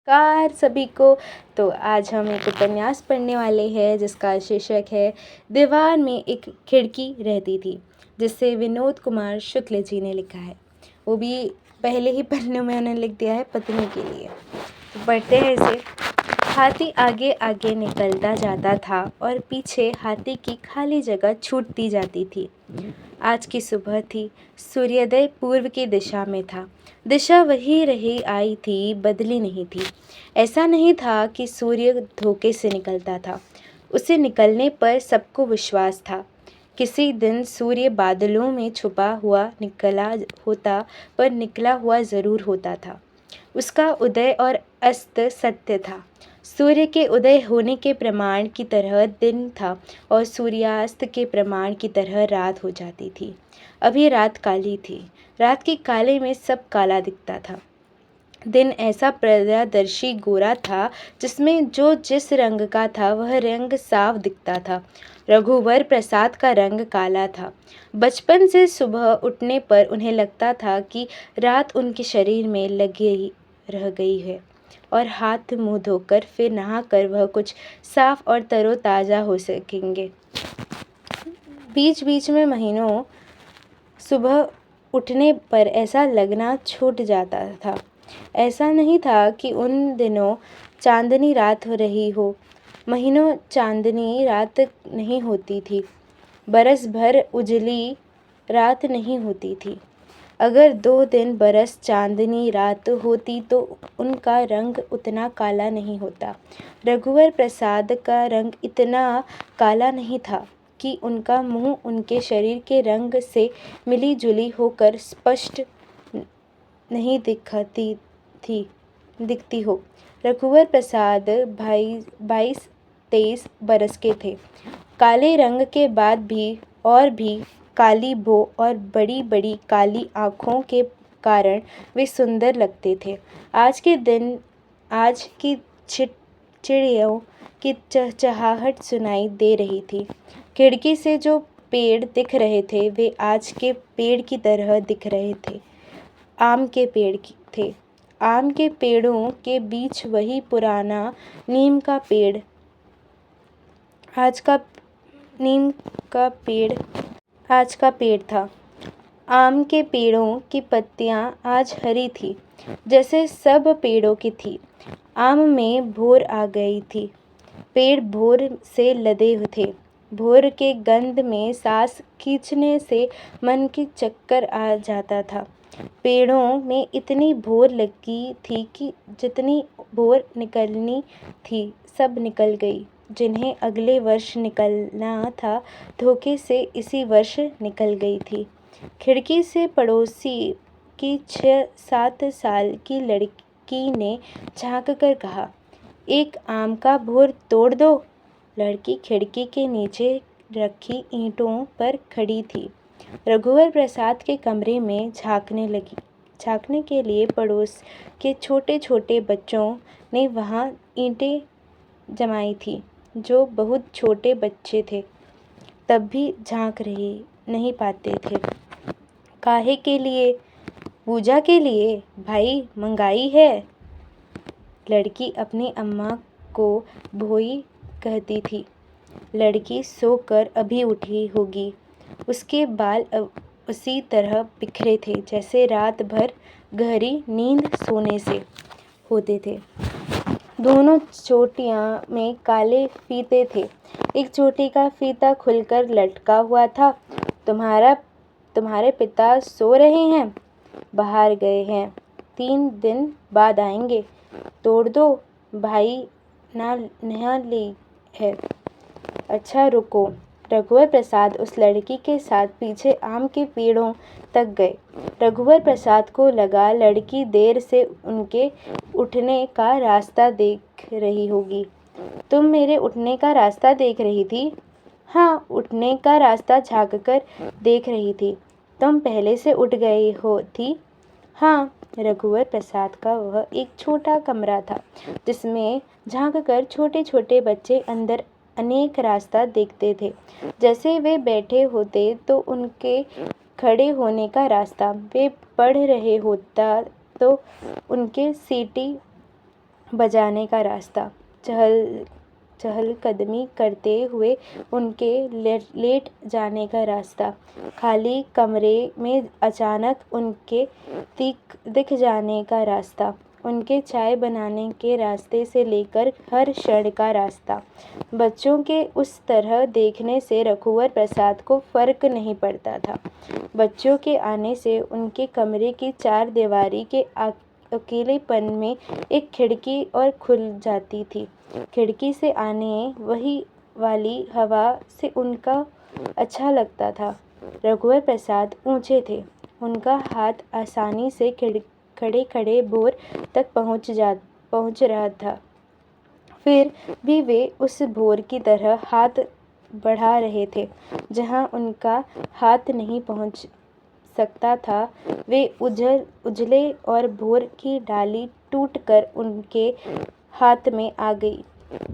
नमस्कार सभी को। तो आज हम एक उपन्यास पढ़ने वाले हैं जिसका शीर्षक है दीवार में एक खिड़की रहती थी, जिसे विनोद कुमार शुक्ल जी ने लिखा है। वो भी पहले ही पन्नों में उन्होंने लिख दिया है पत्नी के लिए। तो पढ़ते हैं इसे। हाथी आगे आगे निकलता जाता था और पीछे हाथी की खाली जगह छूटती जाती थी। आज की सुबह थी। सूर्योदय पूर्व की दिशा में था। दिशा वही रही आई थी, बदली नहीं थी। ऐसा नहीं था कि सूर्य धोखे से निकलता था। उसे निकलने पर सबको विश्वास था। किसी दिन सूर्य बादलों में छुपा हुआ निकला होता, पर निकला हुआ ज़रूर होता था। उसका उदय और अस्त सत्य था। सूर्य के उदय होने के प्रमाण की तरह दिन था और सूर्यास्त के प्रमाण की तरह रात हो जाती थी। अभी रात काली थी। रात के काले में सब काला दिखता था। दिन ऐसा पारदर्शी गोरा था जिसमें जो जिस रंग का था वह रंग साफ दिखता था। रघुवर प्रसाद का रंग काला था। बचपन से सुबह उठने पर उन्हें लगता था कि रात उनके शरीर में लगी रह गई है और हाथ मुंह धोकर फिर नहाकर वह कुछ साफ और तरोताज़ा हो सकेंगे। बीच बीच में महीनों सुबह उठने पर ऐसा लगना छूट जाता था। ऐसा नहीं था कि उन दिनों चांदनी रात हो रही हो। महीनों चांदनी रात नहीं होती थी। बरस भर उजली रात नहीं होती थी। अगर 2 दिन बरस चांदनी रात होती तो उनका रंग उतना काला नहीं होता। रघुवर प्रसाद का रंग इतना काला नहीं था कि उनका मुंह उनके शरीर के रंग से मिली जुली होकर स्पष्ट नहीं दिखती हो। रघुवर प्रसाद 22-23 बरस के थे। काले रंग के बाद भी और भी काली भो और बड़ी बड़ी काली आँखों के कारण वे सुंदर लगते थे। आज के दिन आज की चिड़ियों की चहचहाहट सुनाई दे रही थी। खिड़की से जो पेड़ दिख रहे थे वे आज के पेड़ की तरह दिख रहे थे। आम के पेड़ थे। आम के पेड़ों के बीच वही पुराना नीम का पेड़ आज का पेड़ था। आम के पेड़ों की पत्तियां आज हरी थी, जैसे सब पेड़ों की थी। आम में भोर आ गई थी। पेड़ भोर से लदे थे। भोर के गंध में सांस खींचने से मन की चक्कर आ जाता था। पेड़ों में इतनी भोर लगी थी कि जितनी भोर निकलनी थी सब निकल गई। जिन्हें अगले वर्ष निकलना था धोखे से इसी वर्ष निकल गई थी। खिड़की से पड़ोसी की 6-7 साल की लड़की ने झांक कर कहा, एक आम का भोर तोड़ दो। लड़की खिड़की के नीचे रखी ईंटों पर खड़ी थी। रघुवर प्रसाद के कमरे में झांकने लगी। झांकने के लिए पड़ोस के छोटे छोटे बच्चों ने वहाँ ईंटें जमाई थी। जो बहुत छोटे बच्चे थे तब भी झांक रहे नहीं पाते थे। काहे के लिए? पूजा के लिए भाई, मंगाई है। लड़की अपनी अम्मा को भोई कहती थी। लड़की सोकर अभी उठी होगी। उसके बाल उसी तरह बिखरे थे जैसे रात भर गहरी नींद सोने से होते थे। दोनों चोटियां में काले फीते थे। एक चोटी का फीता खुलकर लटका हुआ था। तुम्हारे पिता सो रहे हैं? बाहर गए हैं। 3 दिन बाद आएंगे। तोड़ दो भाई, नहा ली है। अच्छा रुको। रघुवर प्रसाद उस लड़की के साथ पीछे आम के पेड़ों तक गए। रघुवर प्रसाद को लगा लड़की देर से उनके उठने का रास्ता देख रही होगी। तुम मेरे उठने का रास्ता देख रही थी? हाँ, उठने का रास्ता झाँक कर देख रही थी। तुम पहले से उठ गई हो थी? हाँ। रघुवर प्रसाद का वह एक छोटा कमरा था जिसमें झाँक कर छोटे छोटे बच्चे अंदर अनेक रास्ता देखते थे। जैसे वे बैठे होते तो उनके खड़े होने का रास्ता, वे पढ़ रहे होता तो उनके सीटी बजाने का रास्ता। चहलकदमी करते हुए उनके लेट जाने का रास्ता। खाली कमरे में अचानक उनके दिख जाने का रास्ता। उनके चाय बनाने के रास्ते से लेकर हर क्षण का रास्ता। बच्चों के उस तरह देखने से रघुवर प्रसाद को फ़र्क नहीं पड़ता था। बच्चों के आने से उनके कमरे की चारदीवारी के अकेलेपन में एक खिड़की और खुल जाती थी। खिड़की से आने वही वाली हवा से उनका अच्छा लगता था। रघुवर प्रसाद ऊंचे थे। उनका हाथ आसानी से खड़े खड़े भोर तक पहुंच रहा था। फिर भी वे उस भोर की तरह हाथ बढ़ा रहे थे जहां उनका हाथ नहीं पहुंच सकता था। वे उजले और भोर की डाली टूटकर उनके हाथ में आ गई,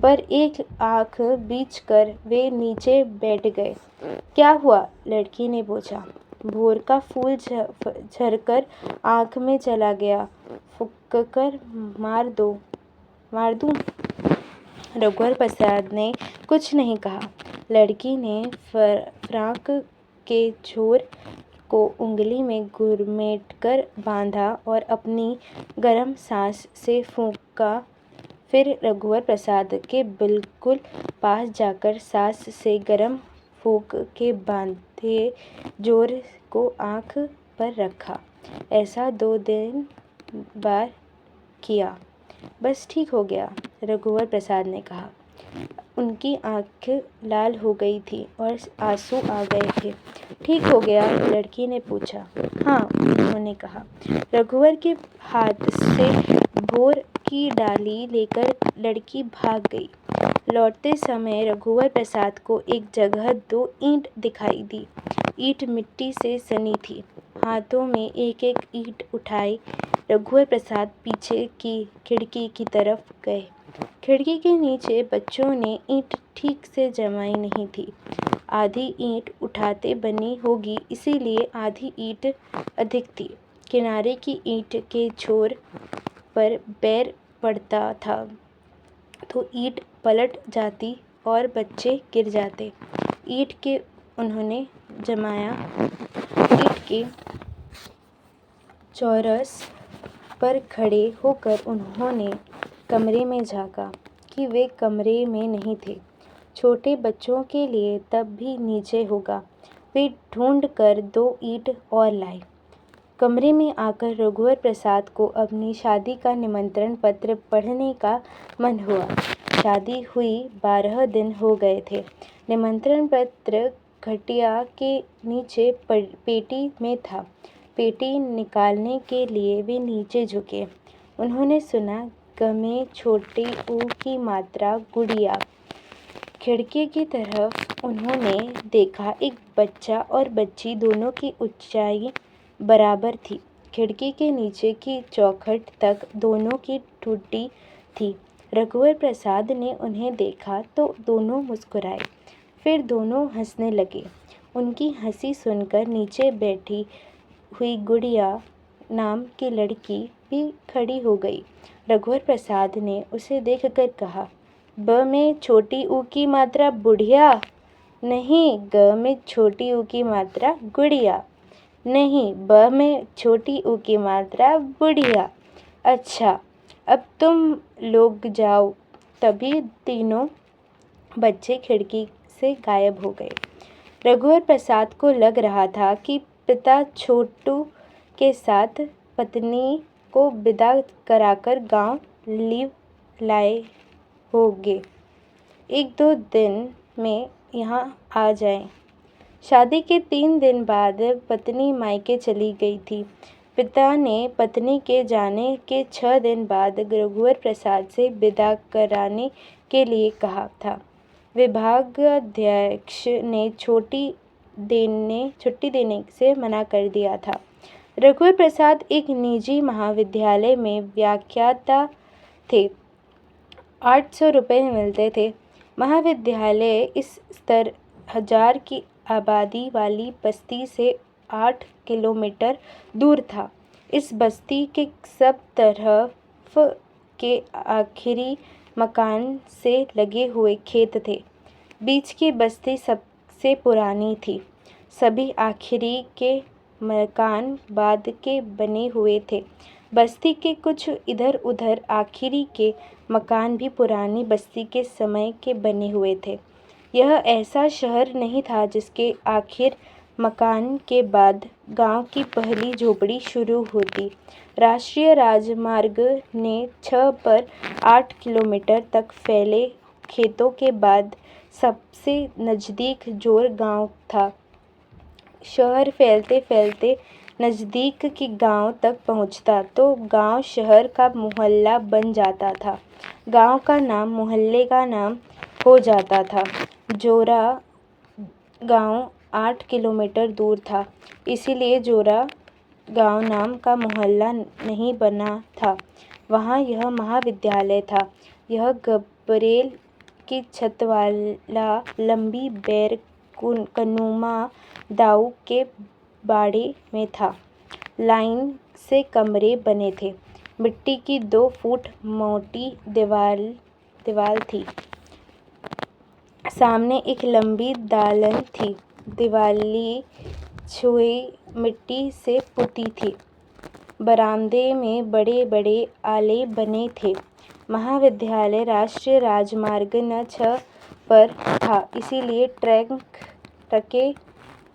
पर एक आंख बीच कर वे नीचे बैठ गए। क्या हुआ? लड़की ने पूछा। भोर का फूल झरकर आंख में चला गया। फूंककर मार दूं? रघुवर प्रसाद ने कुछ नहीं कहा। लड़की ने फ्रॉक के छोर को उंगली में घुरमेटकर बांधा और अपनी गर्म सांस से फूंका। फिर रघुवर प्रसाद के बिल्कुल पास जाकर सांस से गर्म फूंक के बांधे जोर को आँख पर रखा। ऐसा 2 बार किया, बस ठीक हो गया, रघुवर प्रसाद ने कहा। उनकी आँखें लाल हो गई थी और आंसू आ गए थे। ठीक हो गया? लड़की ने पूछा। हाँ, उन्होंने कहा। रघुवर के हाथ से भोर की डाली लेकर लड़की भाग गई। लौटते समय रघुवर प्रसाद को एक जगह 2 ईंट दिखाई दी। ईंट मिट्टी से सनी थी। हाथों में एक एक ईंट उठाई रघुवर प्रसाद पीछे की खिड़की की तरफ गए। खिड़की के नीचे बच्चों ने ईंट ठीक से जमाई नहीं थी। आधी ईंट उठाते बनी होगी, इसीलिए आधी ईंट अधिक थी। किनारे की ईंट के छोर पर पैर पड़ता था तो ईंट पलट जाती और बच्चे गिर जाते। ईंट के उन्होंने जमाया। ईंट के चौरस पर खड़े होकर उन्होंने कमरे में झाँका कि वे कमरे में नहीं थे। छोटे बच्चों के लिए तब भी नीचे होगा। वे ढूंढ कर 2 ईंट और लाए। कमरे में आकर रघुवर प्रसाद को अपनी शादी का निमंत्रण पत्र पढ़ने का मन हुआ। शादी हुई 12 दिन हो गए थे। निमंत्रण पत्र खटिया के नीचे पेटी में था। पेटी निकालने के लिए वे नीचे झुके। उन्होंने सुना, ग में छोटी ऊ की मात्रा गुड़िया। खिड़की की तरफ उन्होंने देखा, एक बच्चा और बच्ची दोनों की ऊंचाई बराबर थी। खिड़की के नीचे की चौखट तक दोनों की टूटी थी। रघुवर प्रसाद ने उन्हें देखा तो दोनों मुस्कुराए। फिर दोनों हंसने लगे। उनकी हंसी सुनकर नीचे बैठी हुई गुड़िया नाम की लड़की भी खड़ी हो गई। रघुवर प्रसाद ने उसे देखकर कहा, ब में छोटी ऊ की मात्रा बुढ़िया? नहीं, ग में छोटी ऊ की मात्रा गुड़िया। नहीं, ब में छोटी ऊ की मात्रा बुढ़िया। अच्छा, अब तुम लोग जाओ। तभी तीनों बच्चे खिड़की से गायब हो गए। रघुवर प्रसाद को लग रहा था कि पिता छोटू के साथ पत्नी को विदा कराकर गांव लाए होंगे। 1-2 दिन में यहाँ आ जाएं। शादी के 3 दिन बाद पत्नी मायके चली गई थी। पिता ने पत्नी के जाने के 6 दिन बाद रघुवर प्रसाद से विदा कराने के लिए कहा था। विभागाध्यक्ष ने छुट्टी देने से मना कर दिया था। रघुवर प्रसाद एक निजी महाविद्यालय में व्याख्याता थे। 800 रुपये मिलते थे। महाविद्यालय इस स्तर 1000 की आबादी वाली बस्ती से 8 किलोमीटर दूर था। इस बस्ती के सब तरफ के आखिरी मकान से लगे हुए खेत थे। बीच की बस्ती सबसे पुरानी थी। सभी आखिरी के मकान बाद के बने हुए थे। बस्ती के कुछ इधर उधर आखिरी के मकान भी पुरानी बस्ती के समय के बने हुए थे। यह ऐसा शहर नहीं था जिसके आखिर मकान के बाद गांव की पहली झोपड़ी शुरू होती। राष्ट्रीय राजमार्ग ने 6 पर 8 किलोमीटर तक फैले खेतों के बाद सबसे नज़दीक जोर गांव था। शहर फैलते फैलते नज़दीक के गांव तक पहुंचता तो गांव शहर का मोहल्ला बन जाता था। गांव का नाम मोहल्ले का नाम हो जाता था। जोरा गांव 8 किलोमीटर दूर था, इसीलिए जोरा गांव नाम का मोहल्ला नहीं बना था। वहाँ यह महाविद्यालय था। यह गबरेल की छत वाला लंबी बैरकनुमा दाऊ के बाड़े में था। लाइन से कमरे बने थे। मिट्टी की 2 फुट मोटी दीवार थी। सामने एक लंबी दालन थी। दीवाली छुई मिट्टी से पुती थी। बरामदे में बड़े बड़े आले बने थे। महाविद्यालय राष्ट्रीय राजमार्ग न 6 पर था, इसीलिए ट्रकें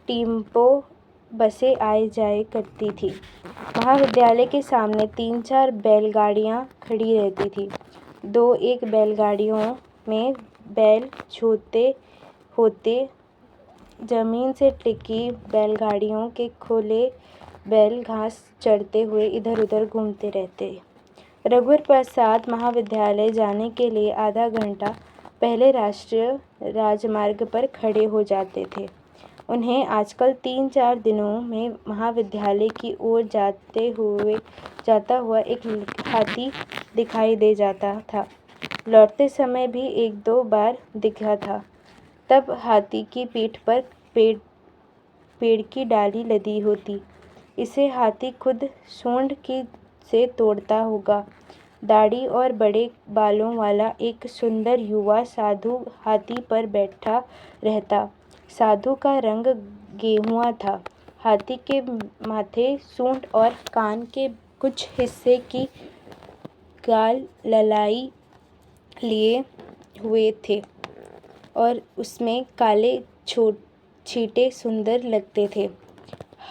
टेम्पो बसें आए जाया करती थी। महाविद्यालय के सामने 3-4 बैलगाड़ियां खड़ी रहती थीं। 2-1 बैलगाड़ियों में बैल जोते होते। जमीन से टिकी बैलगाड़ियों के खुले बैल घास चरते हुए इधर उधर घूमते रहते। रघुवर प्रसाद महाविद्यालय जाने के लिए आधा घंटा पहले राष्ट्रीय राजमार्ग पर खड़े हो जाते थे। उन्हें आजकल 3-4 दिनों में महाविद्यालय की ओर जाता हुआ एक हाथी दिखाई दे जाता था। लौटते समय भी 1-2 बार दिखा था। तब हाथी की पीठ पर पेड़ की डाली लदी होती। इसे हाथी खुद सूंड से तोड़ता होगा। दाढ़ी और बड़े बालों वाला एक सुंदर युवा साधु हाथी पर बैठा रहता। साधु का रंग गेहुआ था। हाथी के माथे, सूंड और कान के कुछ हिस्से की गाल ललाई लिए हुए थे और उसमें काले छींटे सुंदर लगते थे।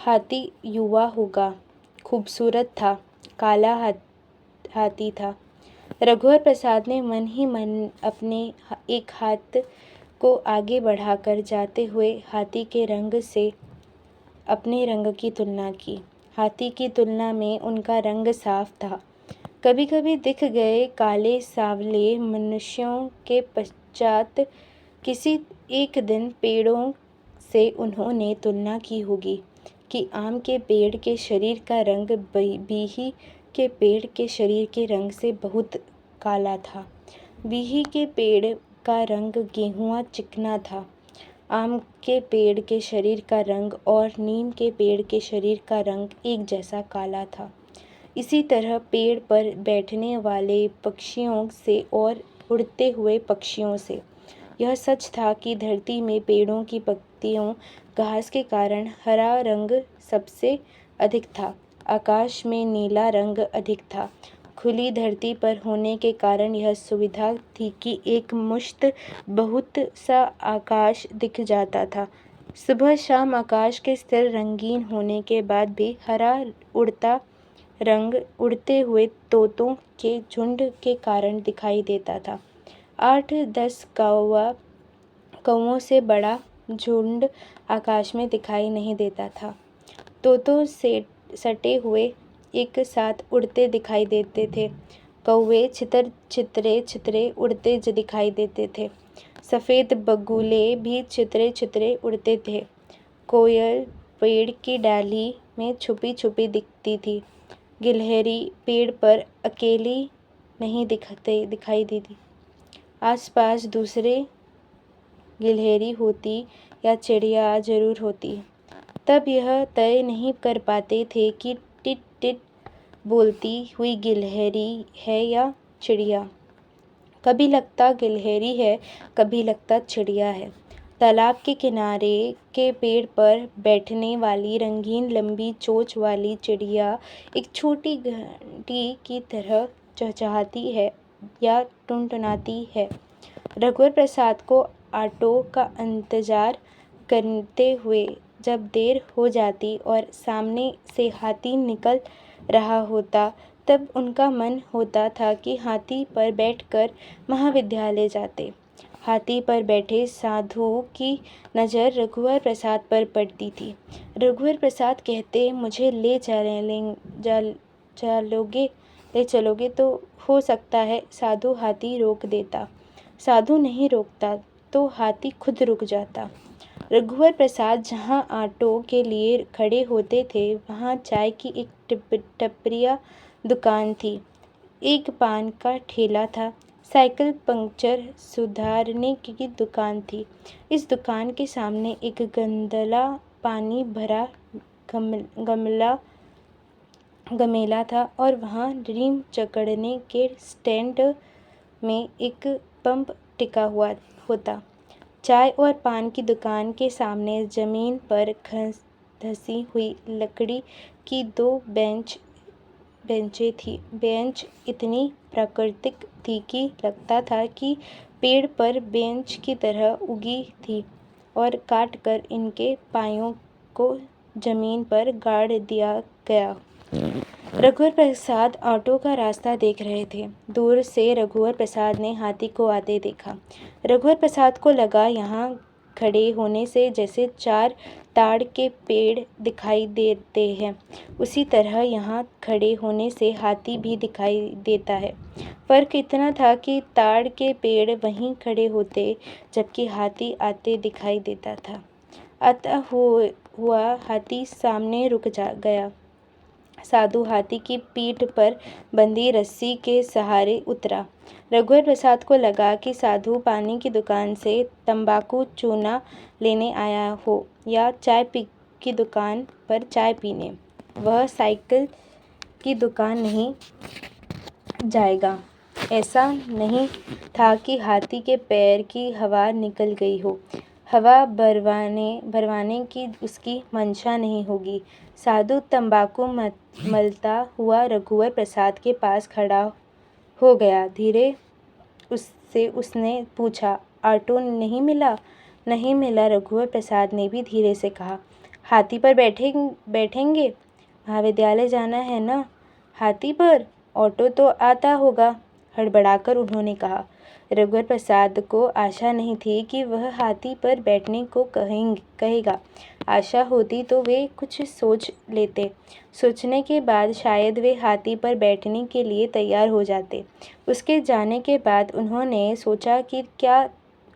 हाथी युवा होगा, खूबसूरत था, काला हाथी था। रघुवर प्रसाद ने मन ही मन अपने एक हाथ को आगे बढ़ाकर जाते हुए हाथी के रंग से अपने रंग की तुलना की। हाथी की तुलना में उनका रंग साफ था। कभी कभी दिख गए काले सांवले मनुष्यों के पश्चात किसी एक दिन पेड़ों से उन्होंने तुलना की होगी कि आम के पेड़ के शरीर का रंग बीही के पेड़ के शरीर के रंग से बहुत काला था। बीही के पेड़ का रंग गेहुआ चिकना था। आम के पेड़ के शरीर का रंग और नीम के पेड़ के शरीर का रंग एक जैसा काला था। इसी तरह पेड़ पर बैठने वाले पक्षियों से और उड़ते हुए पक्षियों से। यह सच था कि धरती में पेड़ों की पत्तियों घास के कारण हरा रंग सबसे अधिक था। आकाश में नीला रंग अधिक था। खुली धरती पर होने के कारण यह सुविधा थी कि एक मुश्त बहुत सा आकाश दिख जाता था। सुबह शाम आकाश के स्तर रंगीन होने के बाद भी हरा उड़ता रंग उड़ते हुए तोतों के झुंड के कारण दिखाई देता था। 8-10 कौवों से बड़ा झुंड आकाश में दिखाई नहीं देता था। तोतों से सटे हुए एक साथ उड़ते दिखाई देते थे। कौवे छितरे उड़ते दिखाई देते थे। सफ़ेद बगुले भी छितरे उड़ते थे। कोयल पेड़ की डाली में छुपी छुपी दिखती थी। गिलहरी पेड़ पर अकेली नहीं दिखाई देती। आसपास दूसरे गिलहरी होती या चिड़िया जरूर होती। तब यह तय नहीं कर पाते थे कि टिट टिट बोलती हुई गिलहरी है या चिड़िया। कभी लगता गिलहरी है, कभी लगता चिड़िया है। तालाब के किनारे के पेड़ पर बैठने वाली रंगीन लंबी चोंच वाली चिड़िया एक छोटी घंटी की तरह चहचहाती है या टुनटुनाती है। रघुवर प्रसाद को ऑटो का इंतजार करते हुए जब देर हो जाती और सामने से हाथी निकल रहा होता, तब उनका मन होता था कि हाथी पर बैठकर महाविद्यालय जाते। हाथी पर बैठे साधु की नज़र रघुवर प्रसाद पर पड़ती थी। रघुवर प्रसाद कहते, मुझे ले चलोगे तो हो सकता है। साधु हाथी रोक देता। साधु नहीं रोकता तो हाथी खुद रुक जाता। रघुवर प्रसाद जहाँ ऑटो के लिए खड़े होते थे, वहाँ चाय की एक टपरिया दुकान थी। एक पान का ठेला था। साइकिल पंक्चर सुधारने की दुकान थी। इस दुकान के सामने एक गंदला पानी भरा गमेला था और वहाँ रीम जकड़ने के स्टैंड में एक पंप टिका हुआ होता। चाय और पान की दुकान के सामने ज़मीन पर धसी हुई लकड़ी की 2 बेंचें थी। बेंच इतनी प्राकृतिक थी कि लगता था कि पेड़ पर बेंच की तरह उगी थी और काट कर इनके पायों को ज़मीन पर गाड़ दिया गया। रघुवर प्रसाद ऑटो का रास्ता देख रहे थे। दूर से रघुवर प्रसाद ने हाथी को आते देखा। रघुवर प्रसाद को लगा यहाँ खड़े होने से जैसे 4 ताड़ के पेड़ दिखाई देते हैं, उसी तरह यहाँ खड़े होने से हाथी भी दिखाई देता है। फ़र्क इतना था कि ताड़ के पेड़ वहीं खड़े होते, जबकि हाथी आते दिखाई देता था। आता हुआ हाथी सामने रुक गया। साधु हाथी की पीठ पर बंधी रस्सी के सहारे उतरा। रघुवर प्रसाद को लगा कि साधु पानी की दुकान से तंबाकू चूना लेने आया हो या चाय की दुकान पर चाय पीने। वह साइकिल की दुकान नहीं जाएगा। ऐसा नहीं था कि हाथी के पैर की हवा निकल गई हो। हवा भरवाने की उसकी मंशा नहीं होगी। साधु तंबाकू मलता हुआ रघुवर प्रसाद के पास खड़ा हो गया। धीरे उससे उसने पूछा, ऑटो नहीं मिला? नहीं मिला, रघुवर प्रसाद ने भी धीरे से कहा। हाथी पर बैठेंगे? महाविद्यालय जाना है ना। हाथी पर? ऑटो तो आता होगा, हड़बड़ाकर उन्होंने कहा। रघुवर प्रसाद को आशा नहीं थी कि वह हाथी पर बैठने को कहेगा। आशा होती तो वे कुछ सोच लेते। सोचने के बाद शायद वे हाथी पर बैठने के लिए तैयार हो जाते। उसके जाने के बाद उन्होंने सोचा कि क्या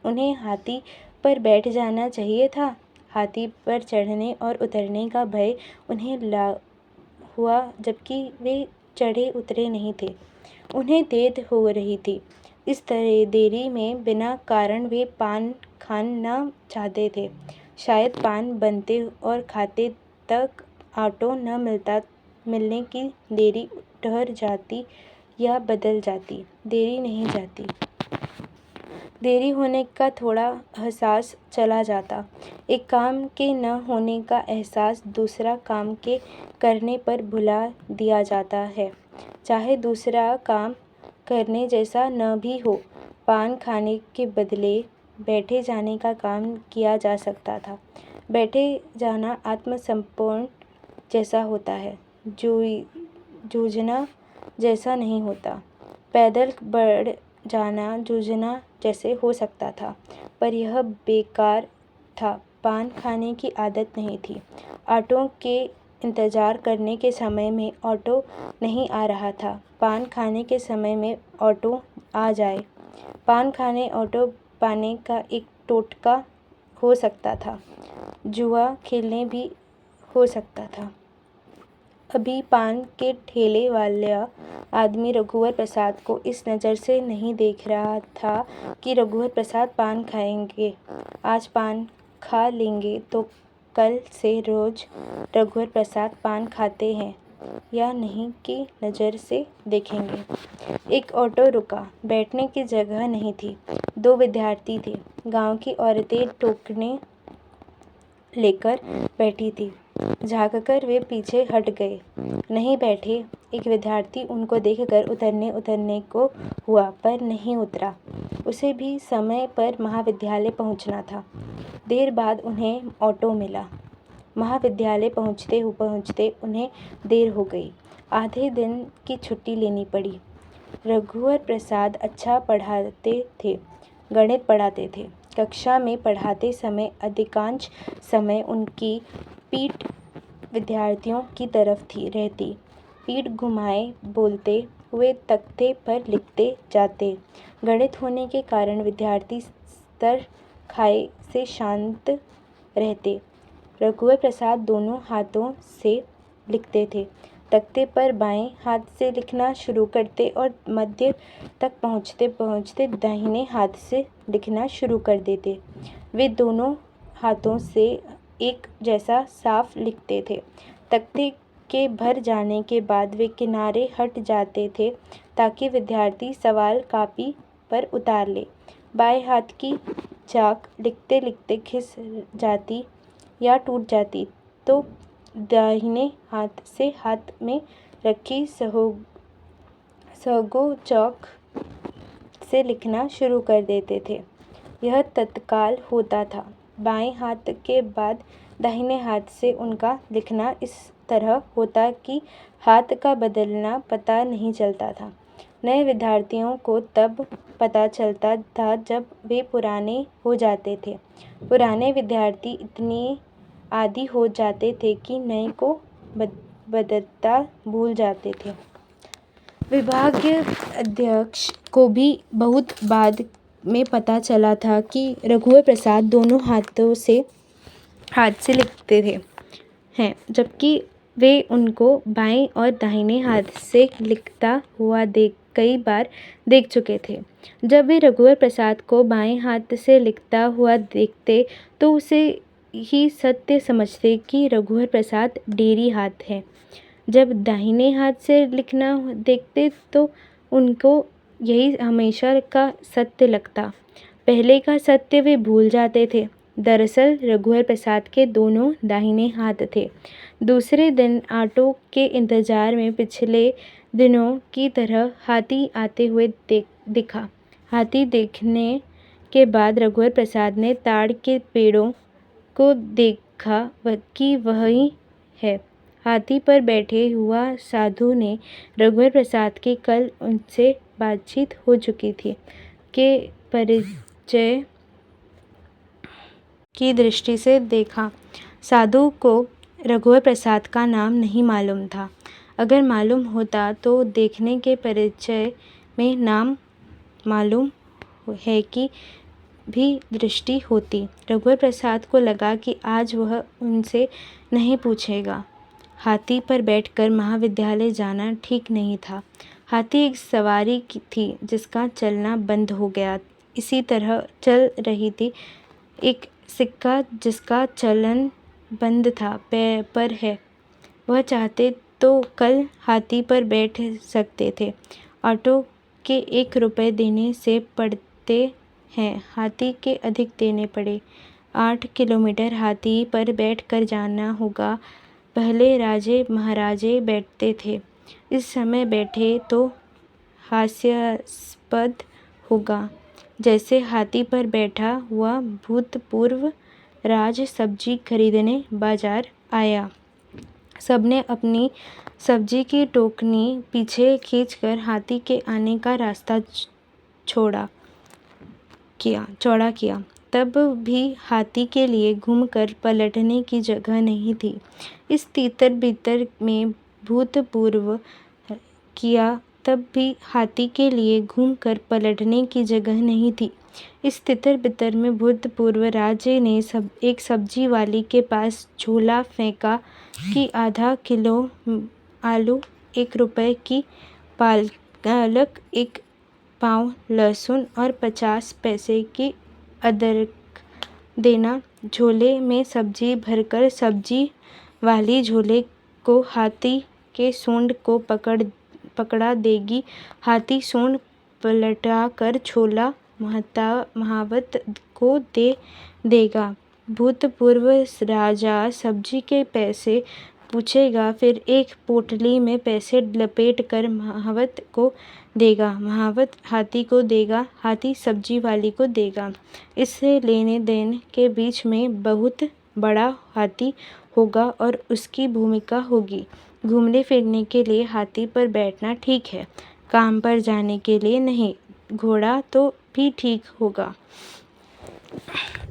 उन्हें हाथी पर बैठ जाना चाहिए था। हाथी पर चढ़ने और उतरने का भय उन्हें हुआ, जबकि वे चढ़े उतरे नहीं थे। उन्हें देर हो रही थी। इस तरह देरी में बिना कारण वे पान खाना चाहते थे। शायद पान बनते और खाते तक ऑटो न मिलने की देरी ठहर जाती या बदल जाती। देरी नहीं जाती। देरी होने का थोड़ा एहसास चला जाता। एक काम के न होने का एहसास दूसरा काम के करने पर भुला दिया जाता है, चाहे दूसरा काम करने जैसा न भी हो। पान खाने के बदले बैठे जाने का काम किया जा सकता था। बैठे जाना आत्मसमर्पण जैसा होता है, जूझना जैसा नहीं होता। पैदल बढ़ जाना जूझना जैसे हो सकता था, पर यह बेकार था। पान खाने की आदत नहीं थी। ऑटो के इंतज़ार करने के समय में ऑटो नहीं आ रहा था। पान खाने के समय में ऑटो आ जाए। पान खाने ऑटो पाने का एक टोटका हो सकता था। जुआ खेलने भी हो सकता था। अभी पान के ठेले वाला आदमी रघुवर प्रसाद को इस नज़र से नहीं देख रहा था कि रघुवर प्रसाद पान खाएंगे। आज पान खा लेंगे तो कल से रोज़ रघुवर प्रसाद पान खाते हैं या नहीं की नज़र से देखेंगे। एक ऑटो रुका। बैठने की जगह नहीं थी। 2 विद्यार्थी थे। गांव की औरतें टोकने लेकर बैठी थी। झाँककर वे पीछे हट गए। नहीं बैठे। एक विद्यार्थी उनको देखकर उतरने को हुआ पर नहीं उतरा। उसे भी समय पर महाविद्यालय पहुंचना था। देर बाद उन्हें ऑटो मिला। महाविद्यालय पहुंचते उन्हें देर हो गई। आधे दिन की छुट्टी लेनी पड़ी। रघुवर प्रसाद अच्छा पढ़ाते थे। गणित पढ़ाते थे। कक्षा में पढ़ाते समय अधिकांश समय उनकी पीठ विद्यार्थियों की तरफ रहती। पीठ घुमाए बोलते हुए तख्ते पर लिखते जाते। गणित होने के कारण विद्यार्थी स्तर खाए से शांत रहते। रघुवर प्रसाद दोनों हाथों से लिखते थे। तख्ते पर बाएं हाथ से लिखना शुरू करते और मध्य तक पहुँचते दाहिने हाथ से लिखना शुरू कर देते। वे दोनों हाथों से एक जैसा साफ लिखते थे। तख्ते के भर जाने के बाद वे किनारे हट जाते थे ताकि विद्यार्थी सवाल कापी पर उतार ले। बाएं हाथ की चाक लिखते लिखते घिस जाती या टूट जाती तो दाहिने हाथ से हाथ में रखी सगो चौक से लिखना शुरू कर देते थे। यह तत्काल होता था। बाएं हाथ के बाद दाहिने हाथ से उनका लिखना इस तरह होता कि हाथ का बदलना पता नहीं चलता था। नए विद्यार्थियों को तब पता चलता था जब वे पुराने हो जाते थे। पुराने विद्यार्थी इतने आदी हो जाते थे कि नए को बदलता भूल जाते थे। विभागीय अध्यक्ष को भी बहुत बाद में पता चला था कि रघुवर प्रसाद दोनों हाथ से लिखते हैं, जबकि वे उनको बाएं और दाहिने हाथ से लिखता हुआ कई बार देख चुके थे। जब वे रघुवर प्रसाद को बाएं हाथ से लिखता हुआ देखते तो उसे ही सत्य समझते कि रघुवर प्रसाद डेरी हाथ है। जब दाहिने हाथ से लिखना देखते तो उनको यही हमेशा का सत्य लगता। पहले का सत्य वे भूल जाते थे। दरअसल रघुवर प्रसाद के दोनों दाहिने हाथ थे। दूसरे दिन ऑटो के इंतजार में पिछले दिनों की तरह हाथी आते हुए दिखा। हाथी देखने के बाद रघुवर प्रसाद ने ताड़ के पेड़ों को देखा कि वही है। हाथी पर बैठे हुआ साधु ने रघुवर प्रसाद की कल उनसे बातचीत हो चुकी थी के परिचय की दृष्टि से देखा। साधु को रघुवर प्रसाद का नाम नहीं मालूम था। अगर मालूम होता तो देखने के परिचय में नाम मालूम है कि भी दृष्टि होती। रघुवर प्रसाद को लगा कि आज वह उनसे नहीं पूछेगा। हाथी पर बैठकर महाविद्यालय जाना ठीक नहीं था। हाथी एक सवारी थी जिसका चलना बंद हो गया। इसी तरह चल रही थी एक सिक्का जिसका चलन बंद था पर है। वह चाहते तो कल हाथी पर बैठ सकते थे। ऑटो के 1 रुपये देने से पड़ते हैं, हाथी के अधिक देने पड़े। 8 किलोमीटर हाथी पर बैठकर जाना होगा। पहले राजे महाराजे बैठते थे। इस समय बैठे तो हास्यास्पद होगा। जैसे हाथी पर बैठा हुआ भूतपूर्व राज सब्जी खरीदने बाजार आया। सबने अपनी सब्जी की टोकनी पीछे खींचकर हाथी के आने का रास्ता चौड़ा किया। तब भी हाथी के लिए घूमकर पलटने की जगह नहीं थी। इस तीतर-बीतर में भूतपूर्व किया तब भी हाथी के लिए घूमकर पलटने की जगह नहीं थी। इस तितर-बितर में भूतपूर्व राजे ने एक सब्जी वाली के पास झोला फेंका कि आधा किलो आलू, 1 रुपये की पालक, 1 पाव लहसुन और 50 पैसे की अदरक देना। झोले में सब्जी भरकर सब्जी वाली झोले को हाथी के सूंड को पकड़ा देगी। हाथी सूंड पलटाकर छोला महावत को दे देगा। भूतपूर्व राजा सब्जी के पैसे पूछेगा, फिर एक पोटली में पैसे लपेट कर महावत को देगा। महावत हाथी को देगा, हाथी सब्जी वाली को देगा। इससे लेने देन के बीच में बहुत बड़ा हाथी होगा और उसकी भूमिका होगी। घूमने फिरने के लिए हाथी पर बैठना ठीक है, काम पर जाने के लिए नहीं। घोड़ा तो भी ठीक होगा।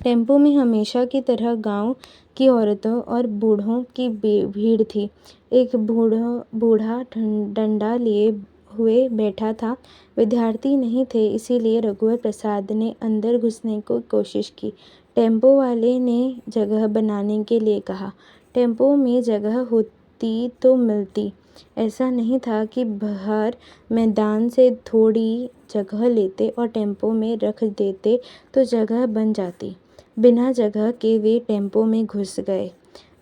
टेम्पो में हमेशा की तरह गांव की औरतों और बूढ़ों की भीड़ थी। एक बूढ़ा डंडा लिए हुए बैठा था। विद्यार्थी नहीं थे, इसीलिए रघुवर प्रसाद ने अंदर घुसने की कोशिश की। टेम्पो वाले ने जगह बनाने के लिए कहा। टेम्पो में जगह होती तो मिलती। ऐसा नहीं था कि बाहर मैदान से थोड़ी जगह लेते और टेम्पो में रख देते तो जगह बन जाती। बिना जगह के वे टेम्पो में घुस गए।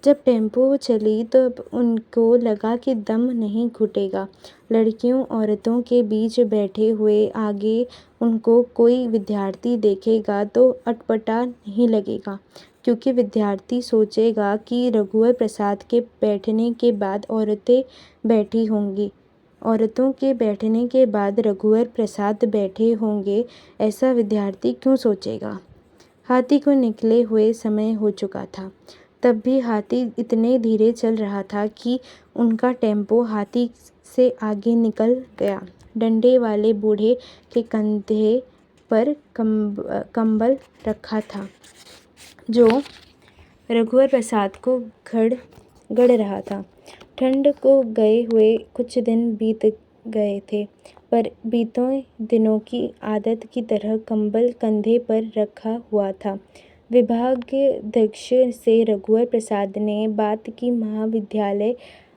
जब टेम्पो चली तो उनको लगा कि दम नहीं घुटेगा। लड़कियों औरतों के बीच बैठे हुए आगे उनको कोई विद्यार्थी देखेगा तो अटपटा नहीं लगेगा, क्योंकि विद्यार्थी सोचेगा कि रघुवर प्रसाद के बैठने के बाद औरतें बैठी होंगी। औरतों के बैठने के बाद रघुवर प्रसाद बैठे होंगे, ऐसा विद्यार्थी क्यों सोचेगा। हाथी को निकले हुए समय हो चुका था। तब भी हाथी इतने धीरे चल रहा था कि उनका टेम्पो हाथी से आगे निकल गया। डंडे वाले बूढ़े के कंधे पर कंबल रखा था, जो रघुवर प्रसाद को गड़ रहा था। ठंड को गए हुए कुछ दिन बीत गए थे, पर बीते दिनों की आदत की तरह कंबल कंधे पर रखा हुआ था। विभागाध्यक्ष से रघुवर प्रसाद ने बात की, महाविद्यालय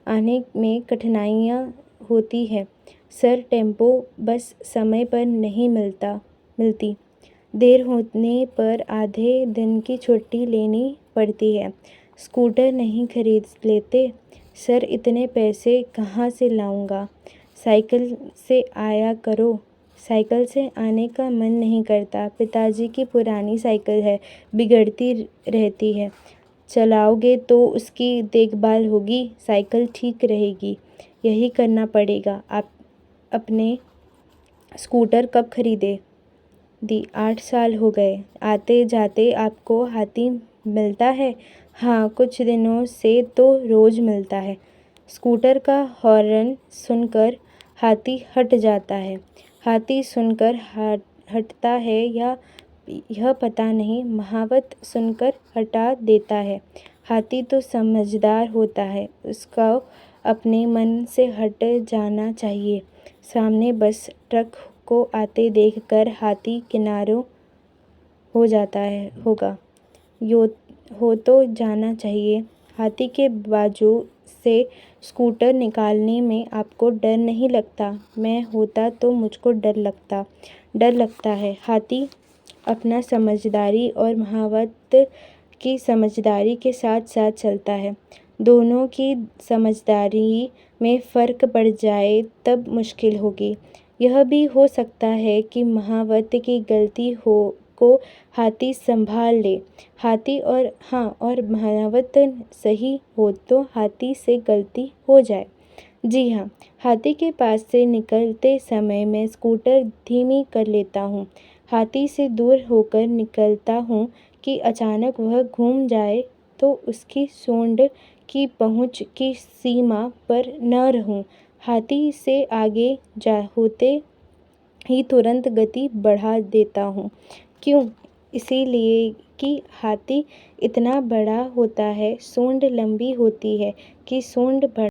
आने में कठिनाइयाँ होती हैं सर। टेम्पो बस समय पर नहीं मिलती। देर होने पर आधे दिन की छुट्टी लेनी पड़ती है। स्कूटर नहीं खरीद लेते सर, इतने पैसे कहाँ से लाऊंगा। साइकिल से आया करो। साइकिल से आने का मन नहीं करता। पिताजी की पुरानी साइकिल है, बिगड़ती रहती है। चलाओगे तो उसकी देखभाल होगी, साइकिल ठीक रहेगी। यही करना पड़ेगा। आप अपने स्कूटर कब खरीदे? 8 साल हो गए। आते जाते आपको हाथी मिलता है? हाँ, कुछ दिनों से तो रोज मिलता है। स्कूटर का हॉर्न सुनकर हाथी हट जाता है। हाथी सुनकर हटता है या यह पता नहीं, महावत सुनकर हटा देता है। हाथी तो समझदार होता है, उसको अपने मन से हट जाना चाहिए। सामने बस ट्रक को आते देखकर हाथी किनारे हो जाता होगा। हो तो जाना चाहिए। हाथी के बाजू से स्कूटर निकालने में आपको डर नहीं लगता? मैं होता तो मुझको डर लगता है। हाथी अपना समझदारी और महावत की समझदारी के साथ साथ चलता है। दोनों की समझदारी में फ़र्क पड़ जाए तब मुश्किल होगी। यह भी हो सकता है कि महावत की गलती को हाथी संभाल ले। हाथी और महावत सही हो तो हाथी से गलती हो जाए। जी हाँ, हाथी के पास से निकलते समय मैं स्कूटर धीमी कर लेता हूँ। हाथी से दूर होकर निकलता हूँ कि अचानक वह घूम जाए तो उसकी सूंड की पहुँच की सीमा पर न रहूँ। हाथी से आगे होते ही तुरंत गति बढ़ा देता हूँ। क्यों? इसीलिए कि हाथी इतना बड़ा होता है, सूंड लंबी होती है कि सूंड